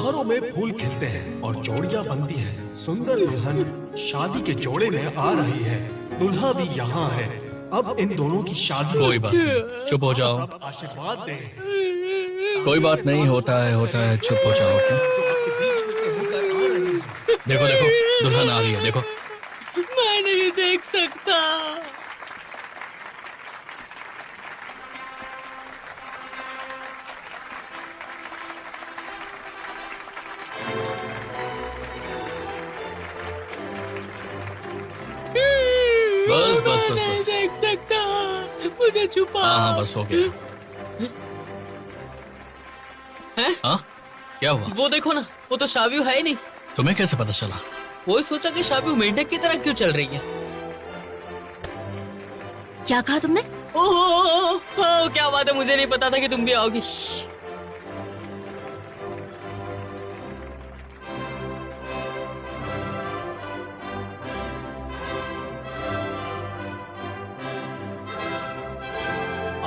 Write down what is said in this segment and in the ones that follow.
बहारों में फूल खिलते हैं और जोड़ियां बनती हैं। सुंदर दुल्हन शादी के जोड़े में आ रही है। दुल्हा भी यहाँ है। अब इन दोनों की शादी। कोई बात नहीं, चुप हो जाओ। सब आशीर्वाद दें। कोई बात नहीं, होता है, चुप हो जाओ। जो आपके बीच में से होकर आ रही है। देखो देखो, दुल्हन आ रही है, देखो। मैं नहीं देख सकता। बस बस बस मैं नहीं बस। देख सकता, मुझे छुपा। हाँ बस हो गया। हैं? हाँ क्या हुआ? वो देखो ना, वो तो शाबियो है ही नहीं। तुम्हें कैसे पता चला? वो सोचा कि शाबियो मेंढक की तरह क्यों चल रही है। क्या कहा तुमने? ओह क्या बात है, मुझे नहीं पता था कि तुम भी आओगी।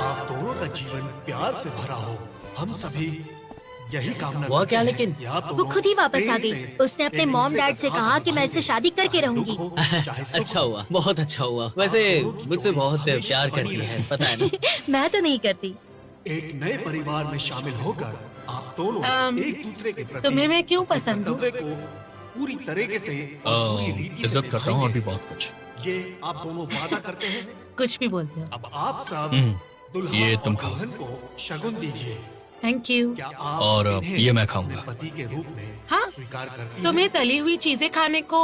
आप दोनों का जीवन प्यार से भरा हो। हम सभी यही कामना वो करते क्या हैं लेकिन? कि आप वो दोनों खुद ही वापस प्रेम आ गई। से उसने अपने एक मॉम दूसरे डैड के से साथ कहा कि मैं निभाएंगे। इससे शादी करके चाहे रहूंगी। दुख हो, चाहे सुख अच्छा हो। हुआ, बहुत अच्छा हुआ। वैसे मुझसे बहुत प्यार करती है, पता है ना। मैं तो नहीं करती। एक नए परिवार में शामिल होकर आप दोनों एक दूसरे के प्रति तुम्हें मैं क्यों अपने पसंद हूँ? कर्तव्य को पूरी तरीके से और पूरी रीति से इज्जत करता हूँ और भी निभाएंगे। बहुत कुछ। ये आप दोनों वादा करते हैं। कुछ भी बोलते हो। अब आप सब दुल्हा ये और तुम खाओ। दुल्हन को शगुन दीजिए। Thank you. क्या आप और इन्हें ये मैं अपने खाऊंगा। पति के रूप में हाँ? स्वीकार करती हैं? तुम्हें तली हुई चीजें खाने को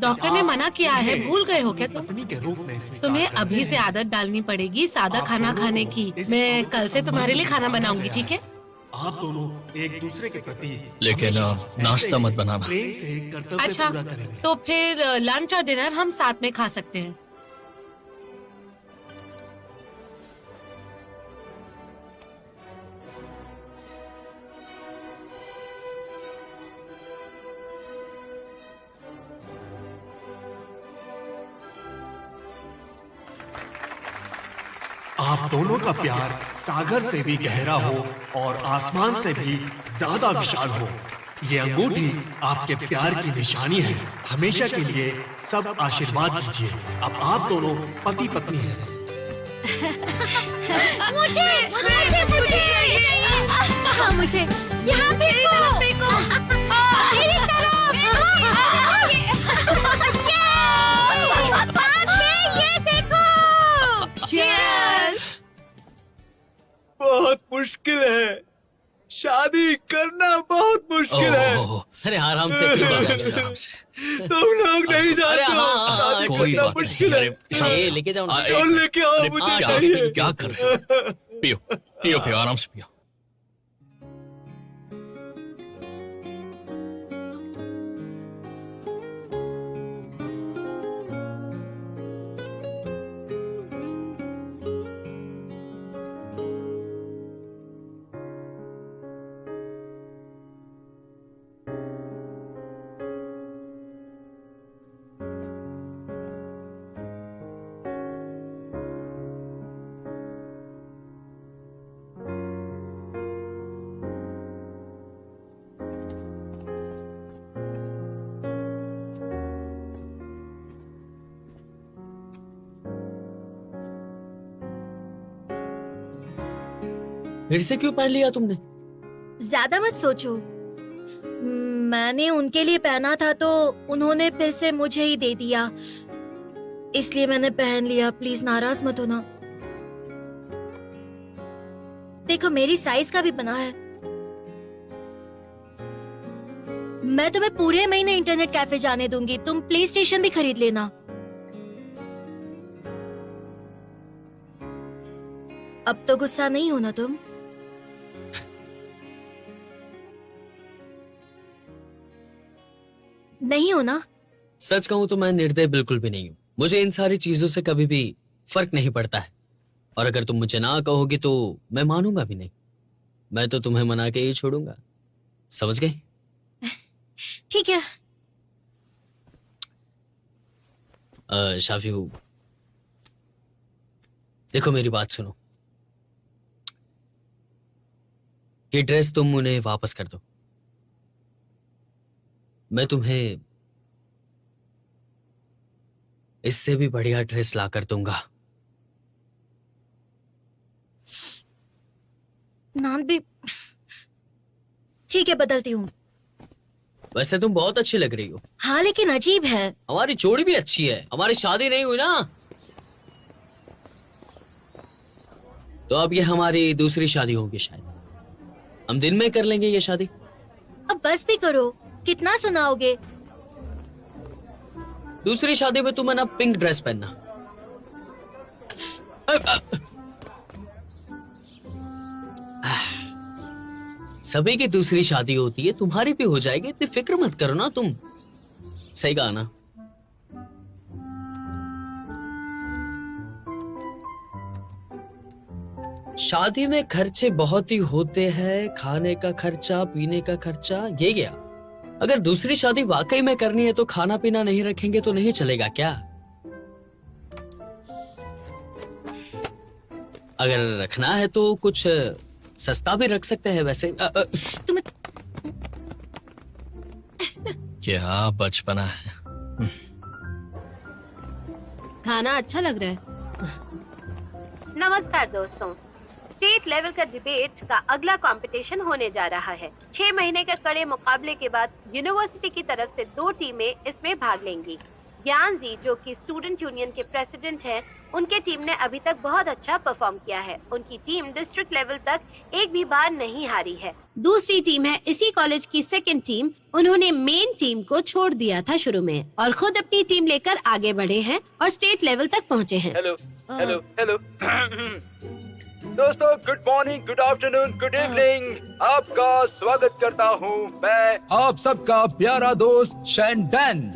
डॉक्टर ने आप मना किया है, इन्हें भूल गए हो क्या अपनी तुम? पत्नी के रूप में स्वीकार तुम्हें करते अभी से हैं? आदत डालनी पड़ेगी सादा आप खाना दोनों खाने को की। इस मैं पवित्र कल से तुम्हारे लिए संबंध खाना में बांधा बनाऊंगी, गया ठीक है? आप दोनों एक दूसरे के प्रति लेकिन, हमेशा नाश्ता ऐसे मत बनाना। प्रेम से कर्तव्य अच्छा, पूरा करेंगे। तो फिर लंच और डिनर हम साथ में खा सकते हैं। आप दोनों का प्यार सागर से भी गहरा हो और आसमान से भी ज्यादा विशाल हो। ये अंगूठी आपके प्यार की निशानी है। हमेशा के लिए सब आशीर्वाद दीजिए। अब आप दोनों पति पत्नी हैं। मुझे मुझे मुझे हाँ, मुझे यहाँ फेंको। मेरी तरफ। ये देखो। Cheers! बहुत मुश्किल है, शादी करना बहुत मुश्किल है। ओह, अरे आराम से, आराम से, आराम से। तुम लोग नहीं अरे जानते हो, हाँ, शादी कोई करना बात नहीं। मुश्किल है। अरे ये लेके जाओ ना। और लेके आओ, अरे, मुझे क्या चाहिए। क्या कर रहे हो? पियो पियो पियो, आराम से पियो। फिर से क्यों पहन लिया तुमने? ज्यादा मत सोचो। मैंने उनके लिए पहना था तो उन्होंने फिर से मुझे ही दे दिया, इसलिए मैंने पहन लिया। प्लीज नाराज मत होना। देखो मेरी साइज का भी बना है। मैं तुम्हें पूरे महीने इंटरनेट कैफे जाने दूंगी। तुम प्ले स्टेशन भी खरीद लेना। अब तो गुस्सा नहीं होना तुम? नहीं हो ना? सच कहूं तो मैं निर्दय बिल्कुल भी नहीं हूँ। मुझे इन सारी चीजों से कभी भी फर्क नहीं पड़ता है। और अगर तुम मुझे ना कहोगी तो मैं मानूंगा भी नहीं। मैं तो तुम्हें मना के ही छोड़ूंगा, समझ गई? ठीक है। शाफिऊ, देखो मेरी बात सुनो। ये ड्रेस तुम उन्हें वापस कर दो। मैं तुम्हें इससे भी बढ़िया ड्रेस ला कर दूंगा। नाम भी ठीक है, बदलती हूँ। वैसे तुम बहुत अच्छी लग रही हो। हाँ लेकिन अजीब है। हमारी जोड़ी भी अच्छी है, हमारी शादी नहीं हुई ना, तो अब ये हमारी दूसरी शादी होगी शायद। हम दिन में कर लेंगे ये शादी। अब बस भी करो, कितना सुनाओगे? दूसरी शादी में तुम्हें ना पिंक ड्रेस पहनना। सभी की दूसरी शादी होती है, तुम्हारी भी हो जाएगी, इतनी फिक्र मत करो ना तुम। सही कहा ना? शादी में खर्चे बहुत ही होते हैं, खाने का खर्चा, पीने का खर्चा, ये गया। अगर दूसरी शादी वाकई में करनी है तो खाना पीना नहीं रखेंगे तो नहीं चलेगा क्या? अगर रखना है तो कुछ सस्ता भी रख सकते हैं वैसे। तुम्हें क्या बचपना है। खाना अच्छा लग रहा है। नमस्कार दोस्तों, स्टेट लेवल का डिबेट का अगला कंपटीशन होने जा रहा है। 6 महीने के कड़े मुकाबले के बाद यूनिवर्सिटी की तरफ से 2 टीमें इसमें भाग लेंगी। ज्ञान जी जो कि स्टूडेंट यूनियन के प्रेसिडेंट हैं, उनके टीम ने अभी तक बहुत अच्छा परफॉर्म किया है। उनकी टीम डिस्ट्रिक्ट लेवल तक एक भी बार नहीं हारी है। दूसरी टीम है इसी कॉलेज की सेकंड टीम। उन्होंने मेन टीम को छोड़ दिया था शुरू में और खुद अपनी टीम लेकर आगे बढ़े हैं और स्टेट लेवल तक पहुंचे हैं। हेलो हेलो हेलो दोस्तों, good morning, good afternoon, good evening. आपका स्वागत करता हूँ मैं, आप सबका प्यारा दोस्त शैंडन।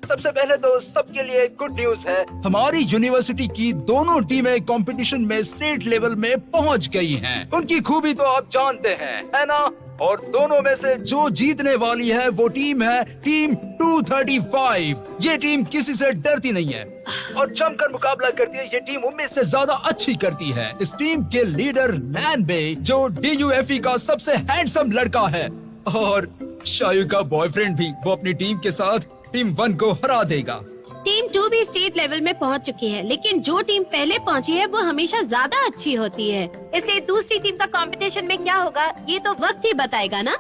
सबसे पहले तो सबके लिए गुड न्यूज है। हमारी यूनिवर्सिटी की दोनों टीमें कंपटीशन में स्टेट लेवल में पहुंच गई हैं। उनकी खूबी तो आप जानते हैं, है ना? और दोनों में से जो जीतने वाली है वो टीम है टीम 235। ये टीम किसी से डरती नहीं है और जमकर मुकाबला करती है। ये टीम उम्मीद से ज्यादा अच्छी करती है। इस टीम के लीडर नैन बे, जो DUFE का सबसे हैंडसम लड़का है, और शायु का बॉयफ्रेंड भी, वो अपनी टीम के साथ टीम 1 को हरा देगा। टीम 2 भी स्टेट लेवल में पहुंच चुकी है, लेकिन जो टीम पहले पहुंची है वो हमेशा ज्यादा अच्छी होती है। इसलिए दूसरी टीम का कंपटीशन में क्या होगा ये तो वक्त ही बताएगा ना।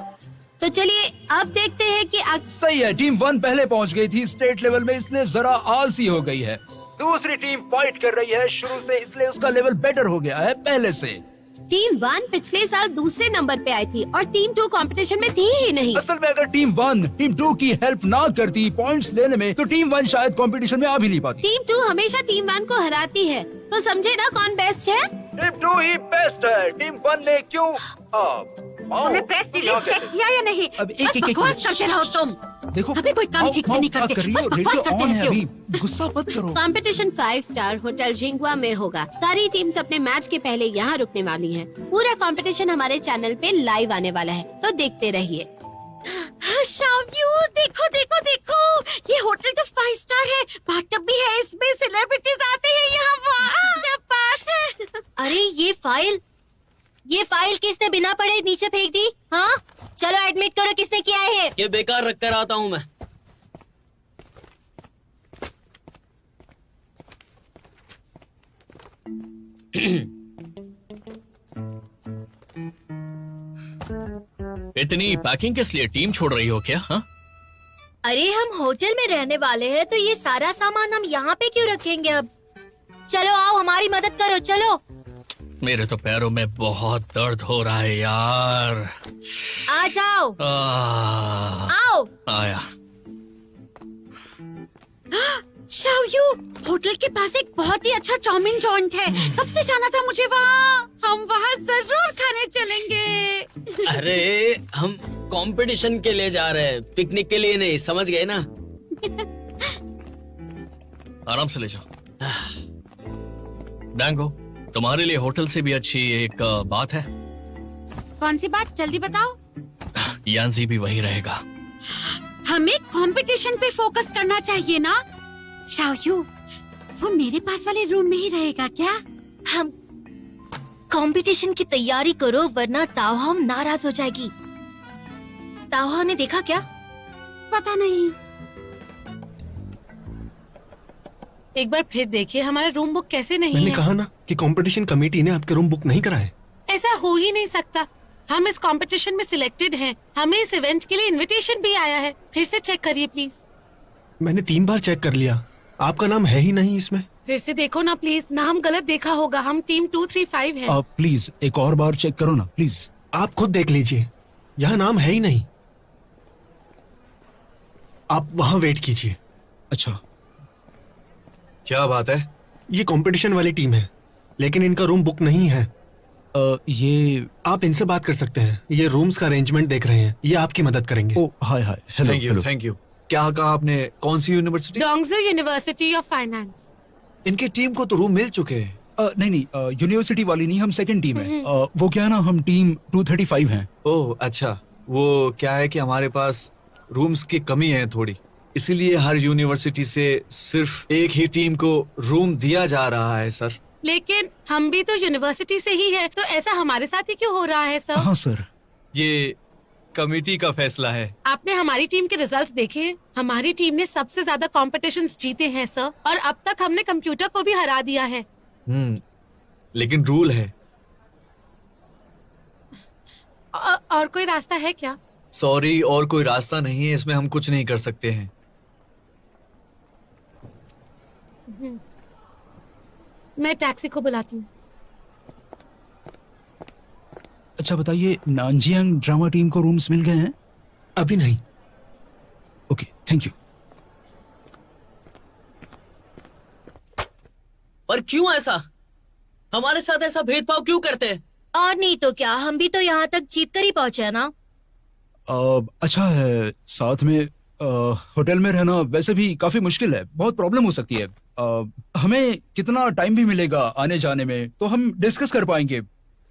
तो चलिए अब देखते हैं कि सही है, टीम 1 पहले पहुंच गई थी स्टेट लेवल में, इसलिए जरा आलसी हो गई है। दूसरी टीम फाइट कर रही है शुरू से, इसलिए उसका लेवल बेटर हो गया है पहले से। टीम 1 पिछले साल दूसरे नंबर पे आई थी और टीम 2 कंपटीशन में थी ही नहीं। असल में अगर टीम 1 टीम 2 की हेल्प ना करती पॉइंट्स लेने में, तो टीम 1 शायद कंपटीशन में आ भी नहीं पाती। टीम 2 हमेशा टीम 1 को हराती है, तो समझे ना कौन बेस्ट है। टीम 2 ही बेस्ट है। टीम 1 ने क्यों तुमने प्रेस रिलीज चेक किया या नहीं? अब एक बस बकवास करते रहो तुम। देखो अभी कोई काम ठीक से नहीं करते, बस बकवास करते रहते हो। गुस्सा मत करो। कंपटीशन 5 स्टार होटल जिंगवा में होगा। सारी टीम्स अपने मैच के पहले यहाँ रुकने वाली हैं। पूरा कंपटीशन हमारे चैनल पे लाइव आने वाला है, तो देखते रहिए। देखो देखो देखो, ये होटल तो 5 स्टार है, बाथटब भी है, इसमें सेलिब्रिटीज आते हैं यहाँ। वाह क्या बात है। अरे ये फाइल किसने बिना पढ़े नीचे फेंक दी? हाँ चलो एडमिट करो किसने किया है। ये बेकार रख कर आता हूँ मैं। इतनी पैकिंग किस लिए? टीम छोड़ रही हो क्या? हाँ, अरे हम होटल में रहने वाले हैं, तो ये सारा सामान हम यहाँ पे क्यों रखेंगे? अब चलो आओ हमारी मदद करो, चलो। मेरे तो पैरों में बहुत दर्द हो रहा है यार। आ जाओ। आओ। आया। शाओयू, होटल के पास एक बहुत ही अच्छा चाउमीन जॉइंट है, कब से जाना था मुझे वहाँ। हम वहाँ जरूर खाने चलेंगे। अरे हम कंपटीशन के लिए जा रहे हैं, पिकनिक के लिए नहीं, समझ गए ना? आराम से ले जाओ। डैंगो, तुम्हारे लिए होटल से भी अच्छी एक बात है। कौन सी बात, जल्दी बताओ। यानजी भी वही रहेगा। हमें कंपटीशन पे फोकस करना चाहिए ना। शाओयू, वो मेरे पास वाले रूम में ही रहेगा क्या? हम कंपटीशन की तैयारी करो, वरना ताओहाओ नाराज हो जाएगी। ताओहाओ ने देखा क्या? पता नहीं। एक बार फिर देखिए हमारा रूम बुक कैसे नहीं मैंने है। कहा ना कि कंपटीशन कमेटी ने आपके रूम बुक नहीं कराए। ऐसा हो ही नहीं सकता। हम इस कंपटीशन में सिलेक्टेड हैं। हमें इस इवेंट के लिए इनविटेशन भी आया है। फिर से चेक करिए प्लीज। मैंने 3 बार चेक कर लिया, आपका नाम है ही नहीं इसमें। फिर से देखो ना प्लीज, नाम गलत देखा होगा। हम टीम 235 है। आप प्लीज एक और बार चेक करो ना प्लीज। आप खुद देख लीजिए, यहाँ नाम है ही नहीं। आप वहाँ वेट कीजिए। अच्छा, क्या बात है? ये कंपटीशन वाली टीम है, लेकिन इनका रूम बुक नहीं है। ये आप इनसे बात कर सकते हैं, ये रूम्स का अरेंजमेंट देख रहे हैं, ये आपकी मदद करेंगे। Oh hi hi, hello thank you hello. Thank you. क्या कहा आपने? कौन सी university? Dongju university of finance. इनकी टीम को तो रूम मिल चुके हैं। नहीं, यूनिवर्सिटी वाली नहीं, हम सेकंड टीम है। वो क्या है ना, हम टीम 235 हैं। ओह अच्छा, वो क्या है कि हमारे पास रूम्स की कमी है थोड़ी, इसीलिए हर यूनिवर्सिटी से सिर्फ एक ही टीम को रूम दिया जा रहा है सर। लेकिन हम भी तो यूनिवर्सिटी से ही है, तो ऐसा हमारे साथ ही क्यों हो रहा है सर? हाँ सर, ये कमेटी का फैसला है। आपने हमारी टीम के रिजल्ट्स देखे हैं? हमारी टीम ने सबसे ज्यादा कॉम्पिटिशन्स जीते हैं सर, और अब तक हमने कंप्यूटर को भी हरा दिया है। लेकिन रूल है। और कोई रास्ता है क्या? सॉरी, और कोई रास्ता नहीं है, इसमें हम कुछ नहीं कर सकते हैं। मैं टैक्सी को बुलाती हूँ। अच्छा बताइए, नानजियांग ड्रामा टीम को रूम्स मिल गए हैं? अभी नहीं। Okay, thank you. पर क्यों ऐसा? हमारे साथ ऐसा भेदभाव क्यों करते हैं? और नहीं तो क्या, हम भी तो यहाँ तक जीत कर ही पहुँचे हैं ना। अच्छा है, साथ में होटल में रहना वैसे भी काफी मुश्किल है, बहुत प्रॉब्लम हो सकती है। हमें कितना टाइम भी मिलेगा आने जाने में तो हम डिस्कस कर पाएंगे,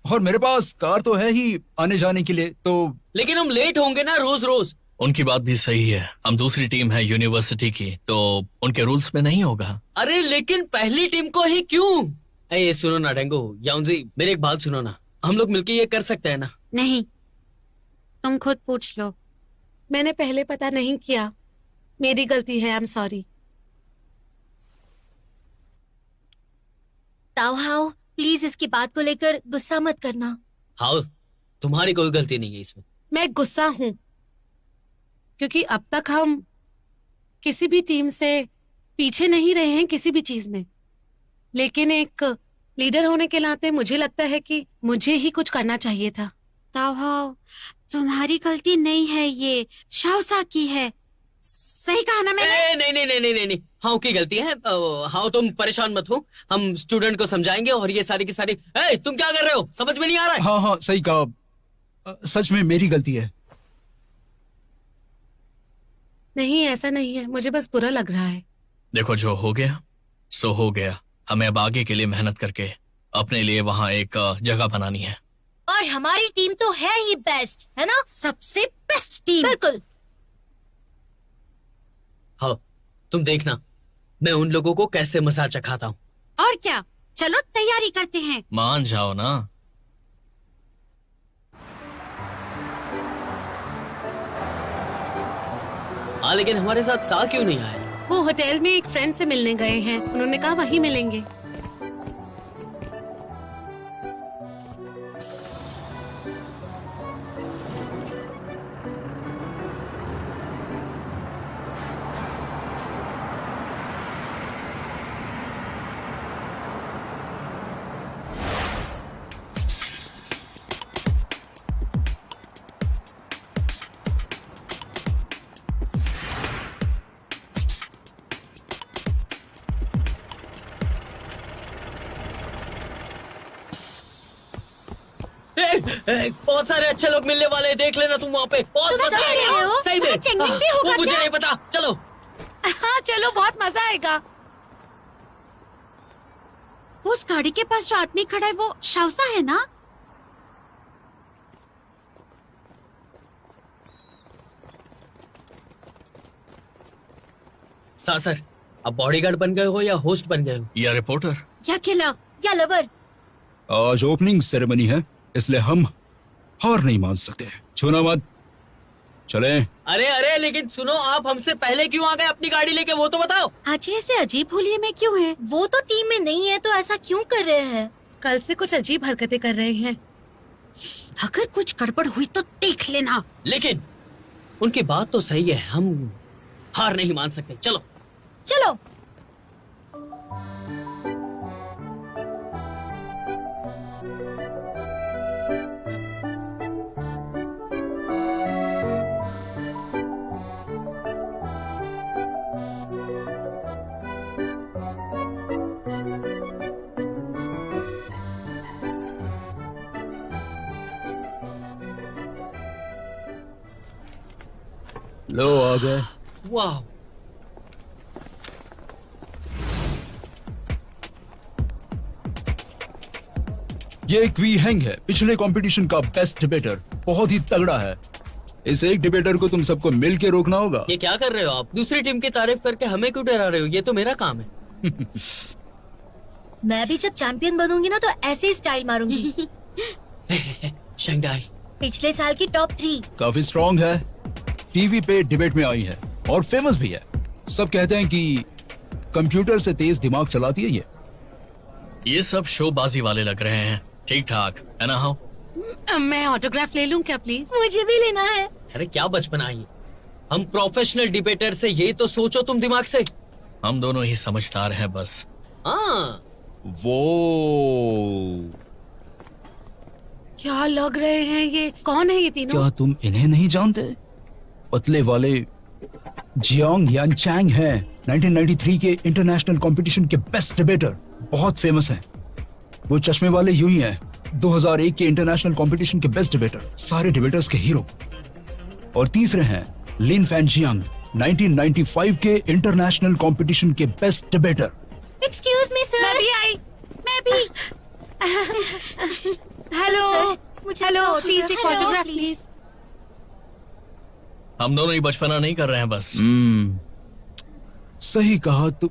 और मेरे पास कार तो है ही आने जाने के लिए। तो लेकिन हम लेट होंगे ना रोज रोज। उनकी बात भी सही है, हम दूसरी टीम है यूनिवर्सिटी की, तो उनके रूल्स में नहीं होगा। अरे लेकिन पहली टीम को ही क्यों? ये सुनो ना डेंगो, याउंजी, मेरी एक बात सुनो ना, हम लोग मिलके ये कर सकते हैं ना? नहीं, तुम खुद पूछ लो। मैंने पहले पता नहीं किया, मेरी गलती है। I am sorry. Taohao, please इसकी बात को लेकर गुस्सा मत करना। हाँ, तुम्हारी कोई गलती नहीं है इसमें। मैं गुस्सा हूँ क्योंकि अब तक हम किसी भी टीम से पीछे नहीं रहे हैं किसी भी चीज में, लेकिन एक लीडर होने के नाते मुझे लगता है कि मुझे ही कुछ करना चाहिए था। ताओहाओ, तुम्हारी गलती नहीं है, ये शाओसा की है। सही कहा ना मैंने? नहीं, हाँ की गलती है। हाँ, तुम परेशान मत हो, हम स्टूडेंट को समझाएंगे। और ये सारी की सारी, तुम क्या कर रहे हो? समझ में नहीं आ रहा है? हाँ हाँ, सही कहा, सच में मेरी गलती है। नहीं, ऐसा नहीं है, मुझे बस बुरा लग रहा है। देखो, जो हो गया सो हो गया। हमें अब आगे के लिए मेहनत करके अपने लिए वहाँ एक जगह बनानी है। और हमारी टीम तो है ही बेस्ट, है ना? सबसे बेस्ट टीम। बिल्कुल। हाँ, तुम देखना मैं उन लोगों को कैसे मजा चखाता हूँ। और क्या, चलो तैयारी करते हैं। मान जाओ ना। हाँ, लेकिन हमारे साथ सा क्यों नहीं आया? वो होटल में एक फ्रेंड से मिलने गए हैं, उन्होंने कहा वहीं मिलेंगे। बहुत सारे अच्छे लोग मिलने वाले हैं, देख लेना तुम वहाँ पे। बहुत तुम्हें मजा समझ रहे आएगा। हो? सही में चेंगमिंग भी होगा वो मुझे क्या? नहीं पता। चलो हाँ चलो, बहुत मजा आएगा। वो उस गाड़ी के पास जो आदमी खड़ा है वो शाओसा है ना? सर, अब बॉडीगार्ड बन गए हो या होस्ट बन गए हो? या रिपोर्टर? या किला या लवर? आज ओपनिंग सेरेमनी है, इसलिए हम हार नहीं मान सकते। छूना मत। चले। अरे अरे लेकिन सुनो, आप हमसे पहले क्यों आ गए अपनी गाड़ी लेके, वो तो बताओ। आज ऐसे अजीब होलिये में क्यों है? वो तो टीम में नहीं है तो ऐसा क्यों कर रहे हैं? कल से कुछ अजीब हरकतें कर रहे हैं। अगर कुछ गड़बड़ हुई तो देख लेना। लेकिन उनकी बात तो सही है, हम हार नहीं मान सकते। चलो चलो। लो आ गए। वाह, ये क्वी हैंग है, पिछले कंपटीशन का बेस्ट डिबेटर, बहुत ही तगड़ा है। इस एक डिबेटर को तुम सबको मिल के रोकना होगा। ये क्या कर रहे हो आप? दूसरी टीम की तारीफ करके हमें क्यों डरा रहे हो? ये तो मेरा काम है। मैं भी जब चैंपियन बनूंगी ना तो ऐसे ही स्टाइल मारूंगी। शंघाई पिछले साल की टॉप 3। काफी स्ट्रॉन्ग है, टीवी पे डिबेट में आई है और फेमस भी है। सब कहते हैं कि कंप्यूटर से तेज दिमाग चलाती है ये सब शोबाजी वाले लग रहे हैं। ठीक ठाक है ना? हाँ, मैं ऑटोग्राफ ले लूं क्या प्लीज? मुझे भी लेना है। अरे क्या बचपना है ये? हम प्रोफेशनल डिबेटर से, ये तो सोचो तुम दिमाग से। हम दोनों ही समझदार हैं बस। हाँ, वो क्या लग रहे हैं ये? कौन है ये तीनों? क्या तुम इन्हें नहीं जानते? पतले वाले जियांग यानचैंग हैं, 1993 के इंटरनेशनल कंपटीशन के बेस्ट डिबेटर, बहुत फेमस हैं। वो चश्मे वाले यूं ही हैं, 2001 के इंटरनेशनल कंपटीशन के बेस्ट डिबेटर, सारे डिबेटर्स के हीरो। और तीसरे हैं लिन फैनजियांग, 1995 के इंटरनेशनल कंपटीशन के best debater. Excuse me sir. मैं भी आई। मैं भी। हेलो मुझे हेलो, autograph- प्लीज एक Hello, ऑटोग्राफ please. प्लीज। हम दोनों ही बचपना नहीं कर रहे हैं बस। सही कहा तू।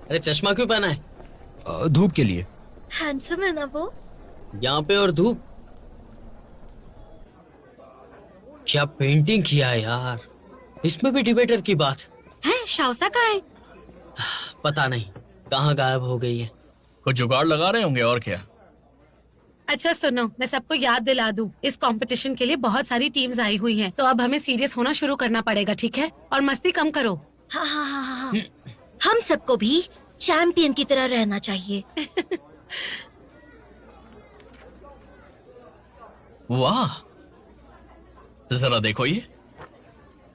अरे चश्मा क्यों पहना है? धूप के लिए। हैंडसम है ना वो? यहाँ पे और धूप। क्या पेंटिंग किया है यार, इसमें भी डिबेटर की बात। है शाउसा का है? पता नहीं कहाँ गायब हो गई है। कुछ जुगाड़ लगा रहे होंगे और क्या। अच्छा सुनो, मैं सबको याद दिला दूं, इस कंपटीशन के लिए बहुत सारी टीम्स आई हुई हैं, तो अब हमें सीरियस होना शुरू करना पड़ेगा, ठीक है? और मस्ती कम करो। हाँ हाँ हाँ हाँ। हम सबको भी चैंपियन की तरह रहना चाहिए। वाह, जरा देखो ये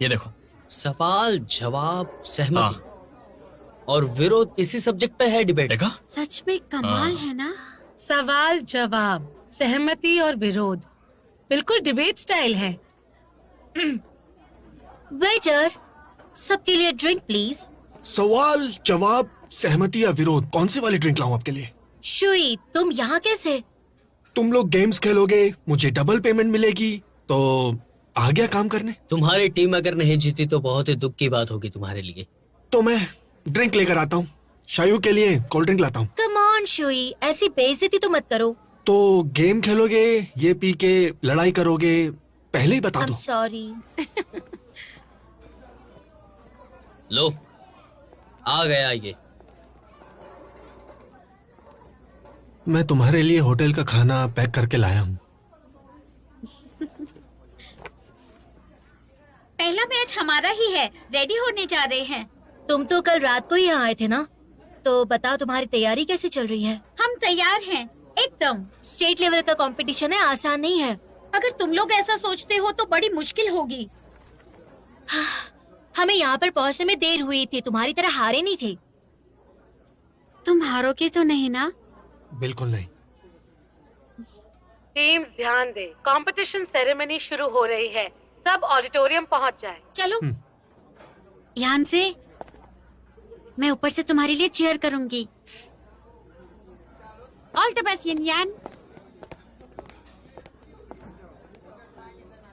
देखो। सवाल जवाब सहमति और विरोध इसी सब्जेक्ट पे है डिबेट। देखा? सच में कमाल है ना? सवाल जवाब, सहमति और विरोध, बिल्कुल डिबेट स्टाइल है। वेटर, सबके लिए ड्रिंक प्लीज। सवाल जवाब सहमति या विरोध, कौन सी वाली ड्रिंक लाऊं आपके लिए? शुई, तुम यहाँ कैसे? तुम लोग गेम्स खेलोगे, मुझे डबल पेमेंट मिलेगी, तो आ गया काम करने। तुम्हारी टीम अगर नहीं जीती तो बहुत ही दुख की बात होगी तुम्हारे लिए। तो मैं ड्रिंक लेकर आता हूँ। शायू के लिए कोल्ड ड्रिंक लाता हूँ। कम ऑन शुई, ऐसी बेइज्जती तो मत करो। तो गेम खेलोगे, ये पी के लड़ाई करोगे, पहले ही बता I'm दो। sorry। लो आ गया ये। मैं तुम्हारे लिए होटल का खाना पैक करके लाया हूँ। पहला मैच हमारा ही है, रेडी होने जा रहे हैं। तुम तो कल रात को ही यहाँ आए थे ना, तो बताओ तुम्हारी तैयारी कैसे चल रही है? हम तैयार हैं एकदम। स्टेट लेवल का कंपटीशन है, आसान नहीं है। अगर तुम लोग ऐसा सोचते हो तो बड़ी मुश्किल होगी। हमें यहाँ पर पहुँचने में देर हुई थी, तुम्हारी तरह हारे नहीं थे। तुम हारोगे तो नहीं ना? बिल्कुल नहीं। टीम्स ध्यान दे, कंपटीशन सेरेमनी शुरू हो रही है, सब ऑडिटोरियम पहुंच जाए। चलो यान से, मैं ऊपर से तुम्हारे लिए चीयर करूंगी। ऑल द बेस्ट यान।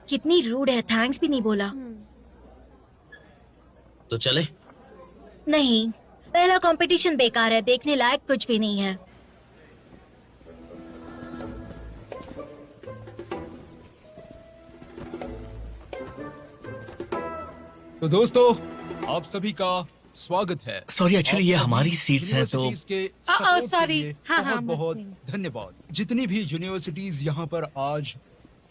कितनी रूड है, थैंक्स भी नहीं बोला। तो चले। नहीं, पहला कंपटीशन बेकार है, देखने लायक कुछ भी नहीं है। तो दोस्तों, आप सभी का स्वागत है। सॉरी, एक्चुअली ये हमारी सीट्स हैं तो यूनिवर्सिटीज के सपोर्ट के सॉरी। लिए हाँ, बहुत धन्यवाद। जितनी भी यूनिवर्सिटीज यहाँ पर आज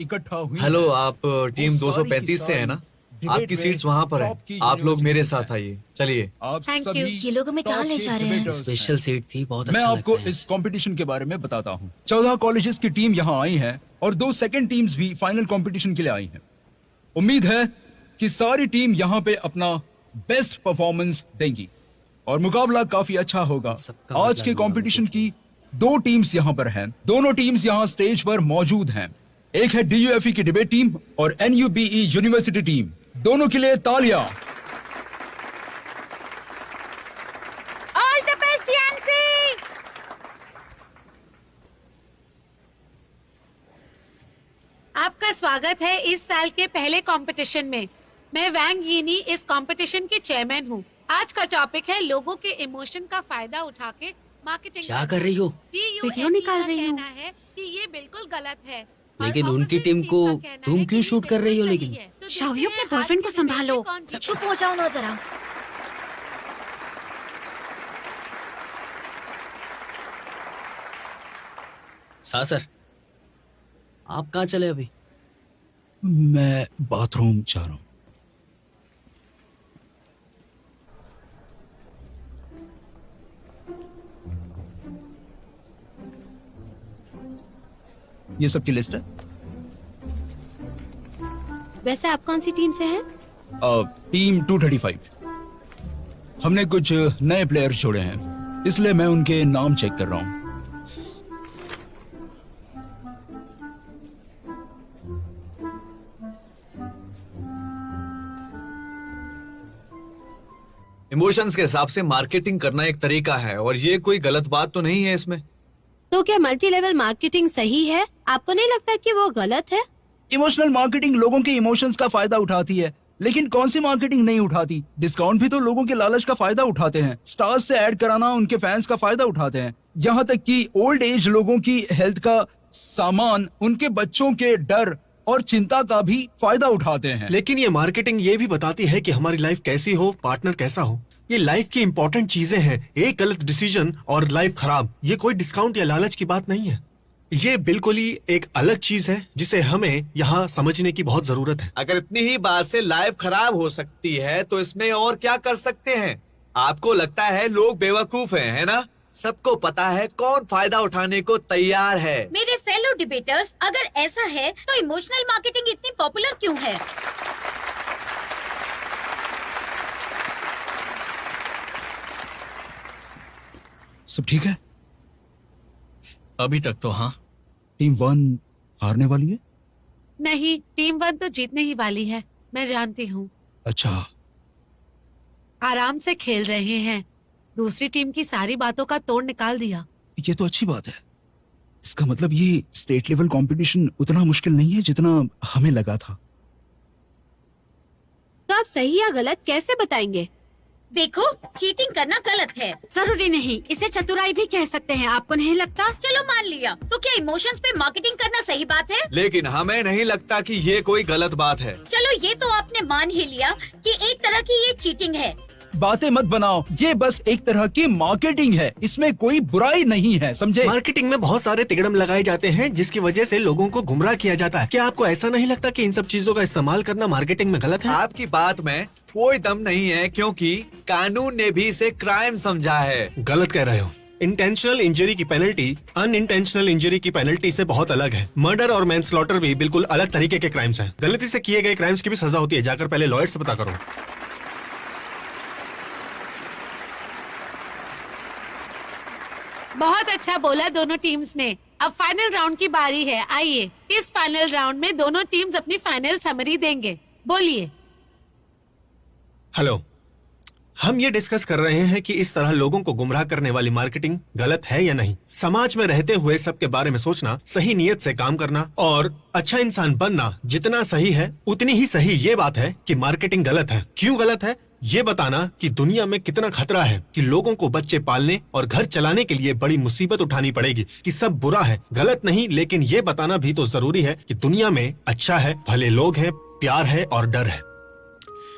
इकट्ठा हुई हेलो, हैं, आप टीम वो सारी 235 से है ना? डिबेट आपकी में सीट्स वहाँ पर टॉप की है। आप लोग मेरे यूनिवर्सिटीज साथ आइए। चलिए। आप Thank you। सभी ये लोग हमें कहाँ टॉप ले के जा रहे हैं? डिबेटर्स स्पेशल सीट थी, बहुत मैं अच्छा आपको लगता है। इस कंपटीशन के बारे में बताता हूँ। 14 कॉलेजेस की टीम यहाँ आई है और 2 सेकंड टीम्स भी फाइनल कंपटीशन के लिए आई हैं। उम्मीद है कि सारी टीम यहाँ पे अपना बेस्ट परफॉर्मेंस देंगी और मुकाबला काफी अच्छा होगा। सबका आज मतलब के होगा कंपटीशन की 2 टीम्स यहाँ पर हैं। दोनों टीम्स यहाँ स्टेज पर मौजूद हैं। एक है DUFE की डिबेट टीम और NUBE यूनिवर्सिटी टीम। दोनों के लिए तालियां। ऑल द बेस्ट यान से। आपका स्वागत है इस साल के पहले कंपटीशन में। मैं वैंग यीनी इस कंपटीशन की चेयरमैन हूँ। आज का टॉपिक है लोगों के इमोशन का फायदा उठा के मार्केटिंग। क्या कर रही हो? वीडियो निकाल रही हूँ। कहना है कि ये बिल्कुल गलत है। लेकिन और उनकी opposite टीम team को का कहना तुम है क्यों कि शूट ये कर रही हो? बिल्कुल लेकिन सही है। तो शाओयू, देखते अपने हैं बॉयफ्रेंड आज को की डिबेट में संभालो। कौन जीतता है। चुप हो जाओ ना जरा। सर, आप कहाँ चले अभी? मैं बाथरूम जा रहा हूँ। ये सबकी लिस्ट है। वैसे आप कौन सी टीम से हैं? टीम 235। हमने कुछ नए प्लेयर्स जोड़े हैं, इसलिए मैं उनके नाम चेक कर रहा हूँ। इमोशंस के हिसाब से मार्केटिंग करना एक तरीका है और ये कोई गलत बात तो नहीं है इसमें। तो क्या मल्टी लेवल मार्केटिंग सही है? आपको नहीं लगता कि वो गलत है? इमोशनल मार्केटिंग लोगों के इमोशंस का फायदा उठाती है, लेकिन कौन सी मार्केटिंग नहीं उठाती? डिस्काउंट भी तो लोगों के लालच का फायदा उठाते हैं। स्टार्स से ऐड कराना उनके फैंस का फायदा उठाते हैं। यहाँ तक कि ओल्ड एज लोगों की हेल्थ का सामान उनके बच्चों के डर और चिंता का भी फायदा उठाते हैं। लेकिन ये मार्केटिंग ये भी बताती है कि हमारी लाइफ कैसी हो, पार्टनर कैसा हो। ये लाइफ की इंपॉर्टेंट चीजें हैं। एक गलत डिसीजन और लाइफ खराब, ये कोई डिस्काउंट या लालच की बात नहीं है। ये बिल्कुल ही एक अलग चीज है जिसे हमें यहाँ समझने की बहुत जरूरत है। अगर इतनी ही बात से लाइफ खराब हो सकती है तो इसमें और क्या कर सकते हैं? आपको लगता है लोग बेवकूफ हैं, है ना? सबको पता है कौन फायदा उठाने को तैयार है। मेरे फेलो डिबेटर्स, अगर ऐसा है तो इमोशनल मार्केटिंग इतनी पॉपुलर क्यों है? सब ठीक है? अभी तक तो हाँ। टीम 1 हारने वाली है? नहीं, टीम 1 तो जीतने ही वाली है, मैं जानती हूँ। अच्छा, आराम से खेल रहे हैं। दूसरी टीम की सारी बातों का तोड़ निकाल दिया। ये तो अच्छी बात है। इसका मतलब ये स्टेट लेवल कंपटीशन उतना मुश्किल नहीं है जितना हमें लगा था। तो आप सही या गलत कैसे बताएंगे? देखो, चीटिंग करना गलत है। जरूरी नहीं, इसे चतुराई भी कह सकते हैं। आपको नहीं लगता? चलो मान लिया। तो क्या इमोशंस पे मार्केटिंग करना सही बात है? लेकिन हमें नहीं लगता कि ये कोई गलत बात है। चलो, ये तो आपने मान ही लिया कि एक तरह की ये चीटिंग है। बातें मत बनाओ, ये बस एक तरह की मार्केटिंग है, इसमें कोई बुराई नहीं है, समझे? मार्केटिंग में बहुत सारे तिगड़म लगाए जाते हैं जिसकी वजह से लोगों को गुमराह किया जाता है। क्या आपको ऐसा नहीं लगता कि इन सब चीजों का इस्तेमाल करना मार्केटिंग में गलत है? आपकी बात में कोई दम नहीं है क्योंकि कानून ने भी इसे क्राइम समझा है। गलत कह रहे हो। इंटेंशनल इंजरी की पेनल्टी अनइंटेंशनल इंजरी की पेनल्टी से बहुत अलग है। मर्डर और मैनस्लॉटर भी बिल्कुल अलग तरीके के क्राइम्स हैं। गलती से किए गए क्राइम्स की भी सजा होती है। जाकर पहले लॉयर से पता करो। बहुत अच्छा बोला दोनों टीम्स ने। अब फाइनल राउंड की बारी है। आइए, इस फाइनल राउंड में दोनों टीम्स अपनी फाइनल समरी देंगे। बोलिए। हेलो, हम ये डिस्कस कर रहे हैं कि इस तरह लोगों को गुमराह करने वाली मार्केटिंग गलत है या नहीं। समाज में रहते हुए सबके बारे में सोचना, सही नीयत से काम करना और अच्छा इंसान बनना जितना सही है उतनी ही सही ये बात है कि मार्केटिंग गलत है। क्यों गलत है ये बताना कि दुनिया में कितना खतरा है कि लोगों को बच्चे पालने और घर चलाने के लिए बड़ी मुसीबत उठानी पड़ेगी, कि सब बुरा है, गलत नहीं, लेकिन ये बताना भी तो जरूरी है कि दुनिया में अच्छा है, भले लोग हैं, प्यार है और डर है।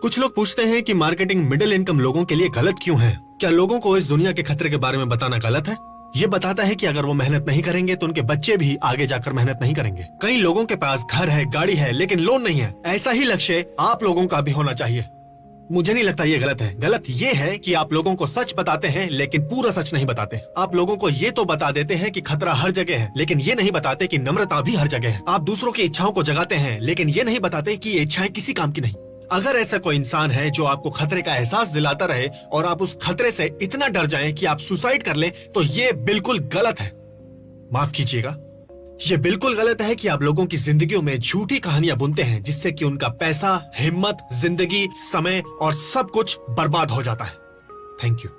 कुछ लोग पूछते हैं कि मार्केटिंग मिडिल इनकम लोगों के लिए गलत क्यों है। क्या लोगों को इस दुनिया के खतरे के बारे में बताना गलत है? ये बताता है कि अगर वो मेहनत नहीं करेंगे तो उनके बच्चे भी आगे जाकर मेहनत नहीं करेंगे। कई लोगों के पास घर है, गाड़ी है, लेकिन लोन नहीं है। ऐसा ही लक्ष्य आप लोगों का भी होना चाहिए। मुझे नहीं लगता ये गलत है। गलत ये है कि आप लोगों को सच बताते हैं लेकिन पूरा सच नहीं बताते। आप लोगों को ये तो बता देते हैं कि खतरा हर जगह है, लेकिन ये नहीं बताते कि नम्रता भी हर जगह है। आप दूसरों की इच्छाओं को जगाते हैं लेकिन ये नहीं बताते कि ये इच्छाएं किसी काम की नहीं। अगर ऐसा कोई इंसान है जो आपको खतरे का एहसास दिलाता रहे और आप उस खतरे से इतना डर जाएं कि आप सुसाइड कर लें, तो ये बिल्कुल गलत है। माफ कीजिएगा, ये बिल्कुल गलत है कि आप लोगों की जिंदगियों में झूठी कहानियां बुनते हैं जिससे कि उनका पैसा, हिम्मत, जिंदगी, समय और सब कुछ बर्बाद हो जाता है। Thank you.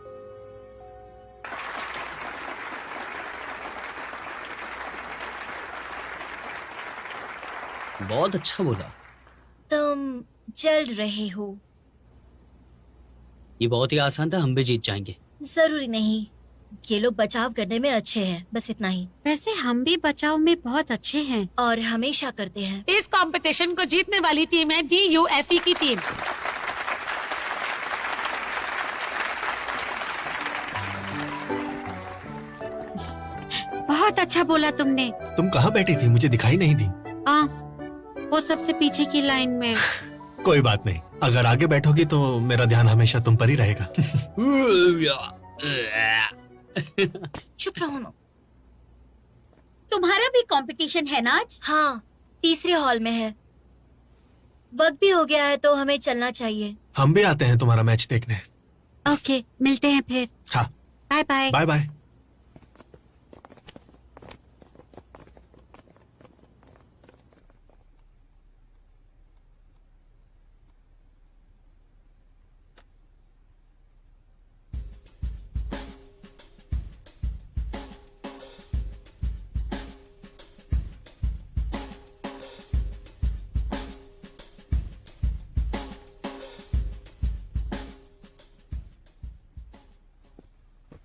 बहुत अच्छा बोला। तुम जल रहे हो। ये बहुत ही आसान था, हम भी जीत जाएंगे। जरूरी नहीं, ये लोग बचाव करने में अच्छे हैं, बस इतना ही। वैसे हम भी बचाव में बहुत अच्छे हैं और हमेशा करते हैं। इस कंपटीशन को जीतने वाली टीम है DUFE की टीम। बहुत अच्छा बोला तुमने। तुम कहाँ बैठी थी? मुझे दिखाई नहीं दी। वो सबसे पीछे की लाइन में। कोई बात नहीं, अगर आगे बैठोगी तो मेरा ध्यान हमेशा तुम पर ही रहेगा। चुप रहो ना। तुम्हारा भी कंपटीशन है ना आज? हाँ, तीसरे हॉल में है। वक्त भी हो गया है तो हमें चलना चाहिए। हम भी आते हैं तुम्हारा मैच देखने। ओके, मिलते हैं फिर। हाँ, बाय बाय। Bye bye.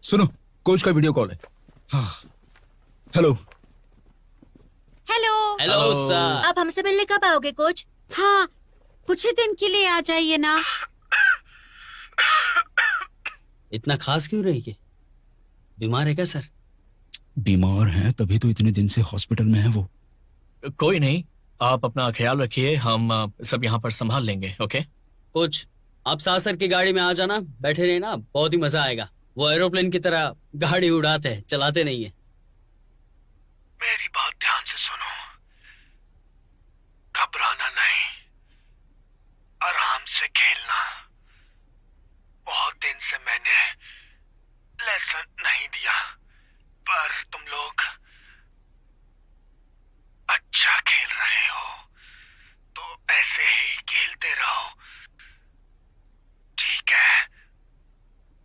सुनो, कोच का वीडियो कॉल है। हेलो। हेलो। Hello sir. आप हमसे मिलने कब आओगे कोच? हाँ, कुछ ही दिन के लिए आ जाइए ना। इतना खास क्यों रही है? बीमार है क्या सर? बीमार है तभी तो इतने दिन से हॉस्पिटल में है वो। कोई नहीं, आप अपना ख्याल रखिए, हम सब यहाँ पर संभाल लेंगे। ओके कोच, आप साथ सर की गाड़ी में आ जाना, बैठे रहना, बहुत ही मजा आएगा। वो एरोप्लेन की तरह गाड़ी उड़ाते हैं, चलाते नहीं है। मेरी बात ध्यान से सुनो, घबराना नहीं, आराम से खेलना। बहुत दिन से मैंने लेसन नहीं दिया, पर तुम लोग अच्छा खेल रहे हो, तो ऐसे ही खेलते रहो, ठीक है?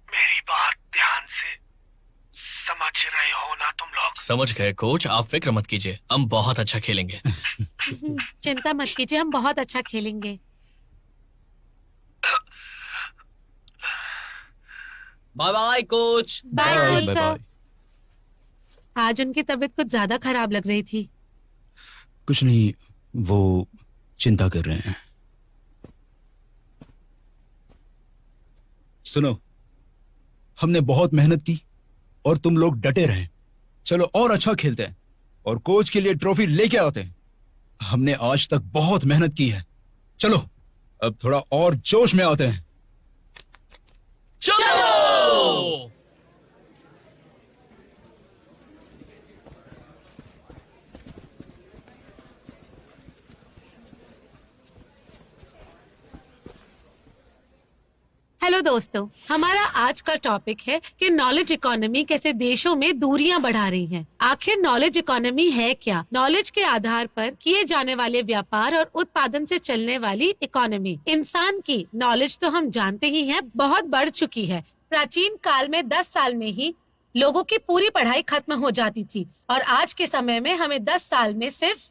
मेरी बात ध्यान से समझ रहे हो ना तुम लोग? समझ गए कोच, आप फिक्र मत कीजिए, हम बहुत अच्छा खेलेंगे। चिंता मत कीजिए, हम बहुत अच्छा खेलेंगे। Bye bye coach. Bye bye sir. आज उनकी तबीयत कुछ ज्यादा खराब लग रही थी। कुछ नहीं, वो चिंता कर रहे हैं। सुनो, हमने बहुत मेहनत की और तुम लोग डटे रहे। चलो और अच्छा खेलते हैं और कोच के लिए ट्रॉफी लेके आते हैं। हमने आज तक बहुत मेहनत की है। चलो अब थोड़ा और जोश में आते हैं। चलो! हेलो दोस्तों, हमारा आज का टॉपिक है कि नॉलेज इकोनॉमी कैसे देशों में दूरियां बढ़ा रही है। आखिर नॉलेज इकोनॉमी है क्या? नॉलेज के आधार पर किए जाने वाले व्यापार और उत्पादन से चलने वाली इकोनॉमी। इंसान की नॉलेज तो हम जानते ही हैं, बहुत बढ़ चुकी है। प्राचीन काल में 10 साल में ही लोगों की पूरी पढ़ाई खत्म हो जाती थी और आज के समय में हमें 10 साल में सिर्फ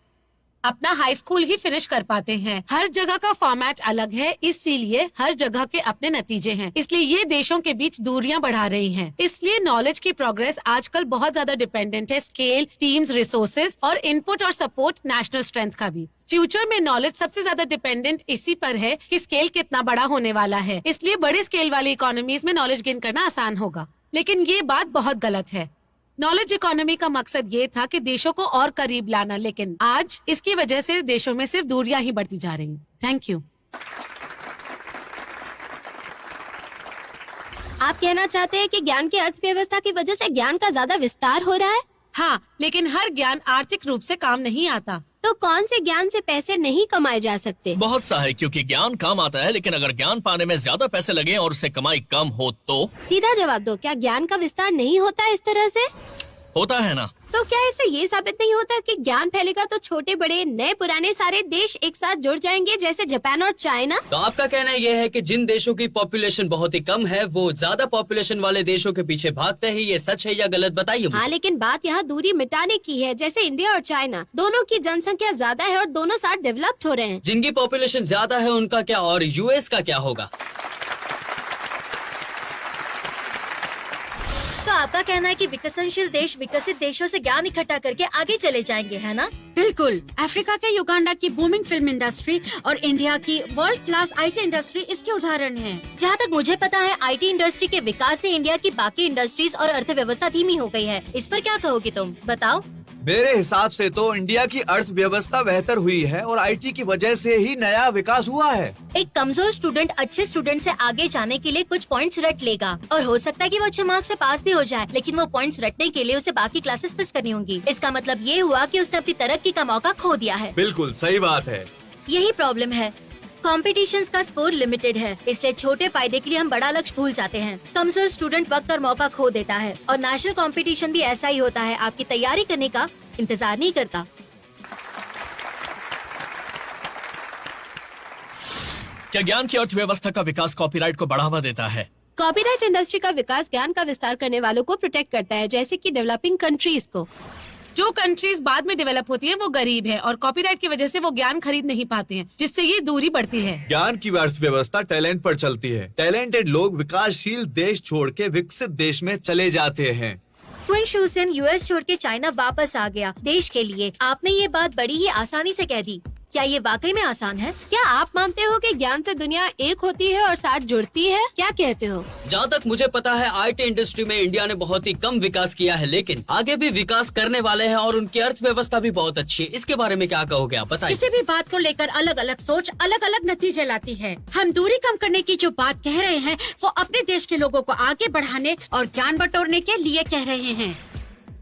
अपना हाई स्कूल ही फिनिश कर पाते हैं। हर जगह का फॉर्मेट अलग है, इसीलिए हर जगह के अपने नतीजे हैं। इसलिए ये देशों के बीच दूरियां बढ़ा रही हैं। इसलिए नॉलेज की प्रोग्रेस आजकल बहुत ज्यादा डिपेंडेंट है स्केल, टीम्स, रिसोर्सेज और इनपुट और सपोर्ट नेशनल स्ट्रेंथ का भी। फ्यूचर में नॉलेज सबसे ज्यादा डिपेंडेंट इसी पर है कि स्केल कितना बड़ा होने वाला है। इसलिए बड़े स्केल वाली इकोनॉमीज में नॉलेज गेन करना आसान होगा, लेकिन ये बात बहुत गलत है। नॉलेज इकोनॉमी का मकसद ये था कि देशों को और करीब लाना, लेकिन आज इसकी वजह से देशों में सिर्फ दूरियां ही बढ़ती जा रही हैं। Thank you. आप कहना चाहते हैं कि ज्ञान की अर्थव्यवस्था की वजह से ज्ञान का ज्यादा विस्तार हो रहा है? हाँ, लेकिन हर ज्ञान आर्थिक रूप से काम नहीं आता। तो कौन से ज्ञान से पैसे नहीं कमाए जा सकते? बहुत सा है, क्योंकि ज्ञान काम आता है, लेकिन अगर ज्ञान पाने में ज्यादा पैसे लगे और उससे कमाई कम हो तो? सीधा जवाब दो, क्या ज्ञान का विस्तार नहीं होता इस तरह से? होता है ना। तो क्या इससे ये साबित नहीं होता कि ज्ञान फैलेगा तो छोटे बड़े नए पुराने सारे देश एक साथ जुड़ जाएंगे, जैसे जापान और चाइना? तो आपका कहना यह है कि जिन देशों की पॉपुलेशन बहुत ही कम है वो ज्यादा पॉपुलेशन वाले देशों के पीछे भागते हैं। ये सच है या गलत, बताइए मुझे। हाँ, लेकिन बात यहाँ दूरी मिटाने की है। जैसे इंडिया और चाइना दोनों की जनसंख्या ज्यादा है और दोनों साथ डेवलप्ड हो रहे हैं। जिनकी पॉपुलेशन ज्यादा है उनका क्या, और यूएस का क्या होगा? तो आपका कहना है कि विकसनशील देश विकसित देशों से ज्ञान इकट्ठा करके आगे चले जाएंगे, है ना? बिल्कुल। अफ्रीका के युगांडा की बूमिंग फिल्म इंडस्ट्री और इंडिया की वर्ल्ड क्लास आईटी इंडस्ट्री इसके उदाहरण हैं। जहाँ तक मुझे पता है, आईटी इंडस्ट्री के विकास से इंडिया की बाकी इंडस्ट्रीज और अर्थव्यवस्था धीमी हो गई है। इस पर क्या कहोगी तुम, बताओ? मेरे हिसाब से तो इंडिया की अर्थव्यवस्था बेहतर हुई है और आईटी की वजह से ही नया विकास हुआ है। एक कमजोर स्टूडेंट अच्छे स्टूडेंट से आगे जाने के लिए कुछ पॉइंट्स रट लेगा और हो सकता है कि वो अच्छे मार्क्स से पास भी हो जाए, लेकिन वो पॉइंट्स रटने के लिए उसे बाकी क्लासेस मिस करनी होंगी। इसका मतलब ये हुआ कि उसने अपनी तरक्की का मौका खो दिया है। बिल्कुल सही बात है। यही प्रॉब्लम है, कॉम्पिटिशन्स का स्कोर लिमिटेड है, इसलिए छोटे फायदे के लिए हम बड़ा लक्ष्य भूल जाते हैं। कमजोर स्टूडेंट वक्त और मौका खो देता है और नेशनल कंपटीशन भी ऐसा ही होता है, आपकी तैयारी करने का इंतजार नहीं करता। क्या ज्ञान की अर्थव्यवस्था का विकास कॉपीराइट को बढ़ावा देता है? कॉपीराइट इंडस्ट्री का विकास ज्ञान का विस्तार करने वालों को प्रोटेक्ट करता है, जैसे कि डेवलपिंग कंट्रीज को। जो कंट्रीज बाद में डेवलप होती हैं वो गरीब है और कॉपीराइट की वजह से वो ज्ञान खरीद नहीं पाते हैं, जिससे ये दूरी बढ़ती है। ज्ञान की अर्थव्यवस्था टैलेंट पर चलती है। टैलेंटेड लोग विकासशील देश छोड़ के विकसित देश में चले जाते हैं। क्विन शूसेन यूएस छोड़ के चाइना वापस आ गया देश के लिए। आपने ये बात बड़ी ही आसानी से कह दी। क्या ये वाकई में आसान है? क्या आप मानते हो कि ज्ञान से दुनिया एक होती है और साथ जुड़ती है? क्या कहते हो? जहाँ तक मुझे पता है आईटी इंडस्ट्री में इंडिया ने बहुत ही कम विकास किया है, लेकिन आगे भी विकास करने वाले हैं और उनकी अर्थव्यवस्था भी बहुत अच्छी है। इसके बारे में क्या कहोगे आप, बताइए। किसी भी बात को लेकर अलग अलग सोच अलग अलग नतीजे लाती है। हम दूरी कम करने की जो बात कह रहे हैं वो अपने देश के लोगों को आगे बढ़ाने और ज्ञान बटोरने के लिए कह रहे हैं।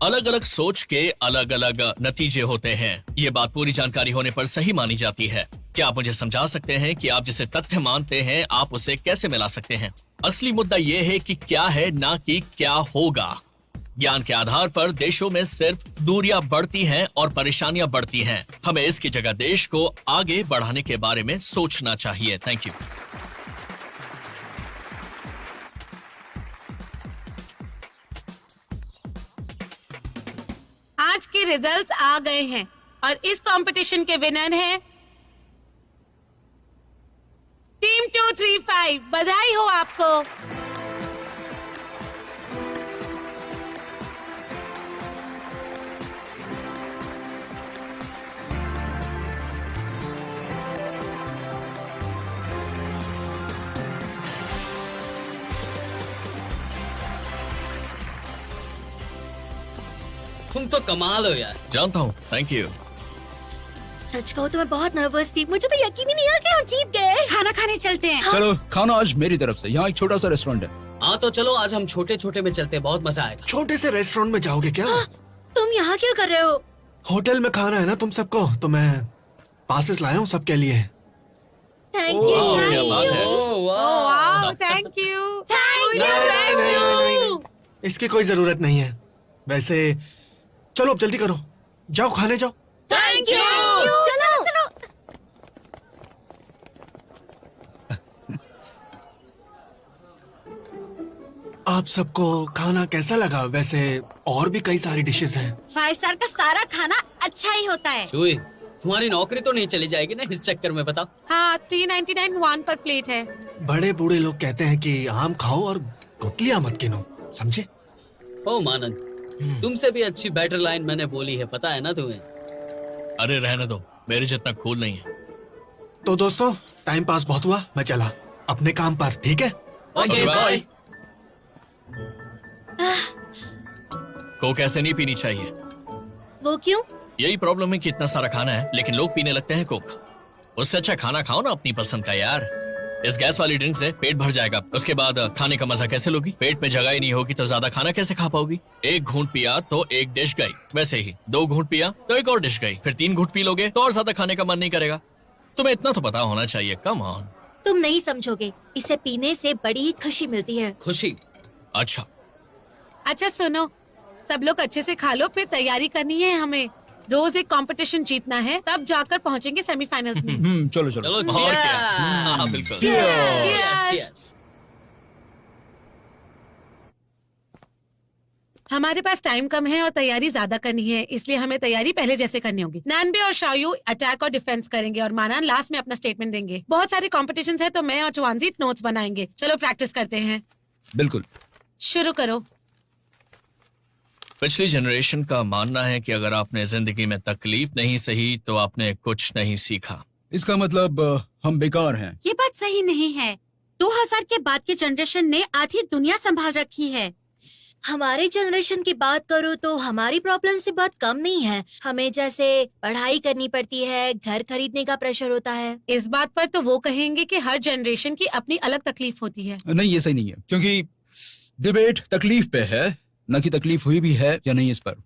अलग अलग सोच के अलग अलग नतीजे होते हैं। ये बात पूरी जानकारी होने पर सही मानी जाती है। क्या आप मुझे समझा सकते हैं कि आप जिसे तथ्य मानते हैं आप उसे कैसे मिला सकते हैं? असली मुद्दा ये है कि क्या है, ना कि क्या होगा। ज्ञान के आधार पर देशों में सिर्फ दूरियां बढ़ती हैं और परेशानियां बढ़ती हैं। हमें इसकी जगह देश को आगे बढ़ाने के बारे में सोचना चाहिए। Thank you. आज के रिजल्ट्स आ गए हैं और इस कंपटीशन के विनर हैं टीम 235। बधाई हो आपको। तुम तो कमाल हो यार। जानता हूँ, थैंक यू। सच कहूँ तो मैं बहुत नर्वस थी, मुझे तो यकीन ही नहीं आया कि हम जीत गए। खाना खाने चलते हैं। चलो, खाना आज मेरी तरफ से। यहाँ एक छोटा सा रेस्टोरेंट है। हाँ तो चलो, आज हम छोटे छोटे में चलते हैं, बहुत मजा आएगा। छोटे से रेस्टोरेंट में जाओगे क्या? तुम यहाँ क्यों कर रहे हो? होटल में खाना है ना तुम सबको, तो मैं पासेस लाया हूँ सबके लिए। थैंक क्या बात यू। है। ओह वाह, थैंक यू नहीं, इसकी कोई जरूरत नहीं है। वैसे चलो अब जल्दी करो, जाओ खाने जाओ। Thank you. चलो चलो। आप सबको खाना कैसा लगा? वैसे और भी कई सारी डिशेस हैं। 5 स्टार का सारा खाना अच्छा ही होता है। चुई, तुम्हारी नौकरी तो नहीं चली जाएगी ना इस चक्कर में, बताओ। हाँ, 399 1 पर प्लेट है। बड़े बूढ़े लोग कहते हैं कि आम खाओ और गुठलियां मत गिनो, समझे? ओ मानंद, तुमसे भी अच्छी बेटर लाइन मैंने बोली है, पता है ना तुम्हें? अरे रहने दो, मेरे जितना कूल नहीं है। तो दोस्तों, टाइम पास बहुत हुआ, मैं चला अपने काम पर, ठीक है? Okay bye. कोक ऐसे नहीं पीनी चाहिए। वो क्यों? यही प्रॉब्लम है कि इतना सारा खाना है लेकिन लोग पीने लगते हैं कोक। उससे अच्छा खाना खाओ ना अपनी पसंद का यार। इस गैस वाली ड्रिंक से पेट भर जाएगा, उसके बाद खाने का मजा कैसे लोगी? पेट में जगह ही नहीं होगी तो ज्यादा खाना कैसे खा पाओगी? एक घूंट पिया तो एक डिश गई, वैसे ही 2 घूंट पिया तो एक और डिश गई, फिर 3 घूंट पी लोगे तो और ज्यादा खाने का मन नहीं करेगा। तुम्हें इतना तो पता होना चाहिए। Come on. तुम नहीं समझोगे, इसे पीने से बड़ी ही खुशी मिलती है। खुशी? अच्छा अच्छा सुनो, सब लोग अच्छे से खा लो, फिर तैयारी करनी है हमें। रोज एक कंपटीशन जीतना है, तब जाकर पहुंचेंगे सेमीफाइनल्स में। चलो चलो। चलो और क्या? हाँ, बिल्कुल। Cheers! हमारे पास टाइम कम है और तैयारी ज्यादा करनी है, इसलिए हमें तैयारी पहले जैसे करनी होगी। नानबे और शायू अटैक और डिफेंस करेंगे और मानान लास्ट में अपना स्टेटमेंट देंगे। बहुत सारे कॉम्पिटिशन्स है तो मैं और चुवानजी नोट्स बनाएंगे। चलो प्रैक्टिस करते हैं। बिल्कुल। शुरू करो। पिछली जनरेशन का मानना है कि अगर आपने जिंदगी में तकलीफ नहीं सही तो आपने कुछ नहीं सीखा। इसका मतलब हम बेकार हैं। ये बात सही नहीं है। 2000 के बाद की जनरेशन ने आधी दुनिया संभाल रखी है। हमारे जनरेशन की बात करो तो हमारी प्रॉब्लम से बहुत कम नहीं है। हमें जैसे पढ़ाई करनी पड़ती है, घर खरीदने का प्रेशर होता है। इस बात पर तो वो कहेंगे कि हर जनरेशन की अपनी अलग तकलीफ होती है। नहीं, ये सही नहीं है, क्योंकि डिबेट तकलीफ पे है, न कि तकलीफ हुई भी है या नहीं इस पर।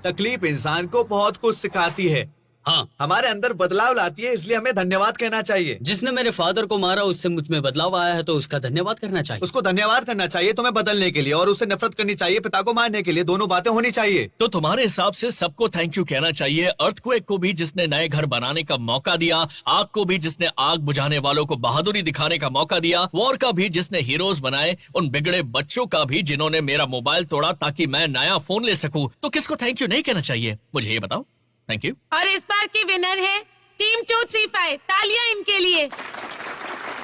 तकलीफ इंसान को बहुत कुछ सिखाती है। हाँ, हमारे अंदर बदलाव लाती है, इसलिए हमें धन्यवाद कहना चाहिए। जिसने मेरे फादर को मारा उससे मुझ में बदलाव आया है तो उसका धन्यवाद करना चाहिए। उसको धन्यवाद करना चाहिए तुम्हें बदलने के लिए, और उसे नफरत करनी चाहिए पिता को मारने के लिए। दोनों बातें होनी चाहिए। तो तुम्हारे हिसाब से सबको थैंक यू कहना चाहिए। अर्थक्वेक को भी जिसने नए घर बनाने का मौका दिया, आग को भी जिसने आग बुझाने वालों को बहादुरी दिखाने का मौका दिया, वॉर का भी जिसने हीरोज बनाए, उन बिगड़े बच्चों का भी जिन्होंने मेरा मोबाइल तोड़ा ताकि मैं नया फोन ले सकूं। तो किसको थैंक यू नहीं कहना चाहिए? मुझे ये बताओ। Thank you. और इस बार की विनर है टीम 235। तालियां इनके लिए।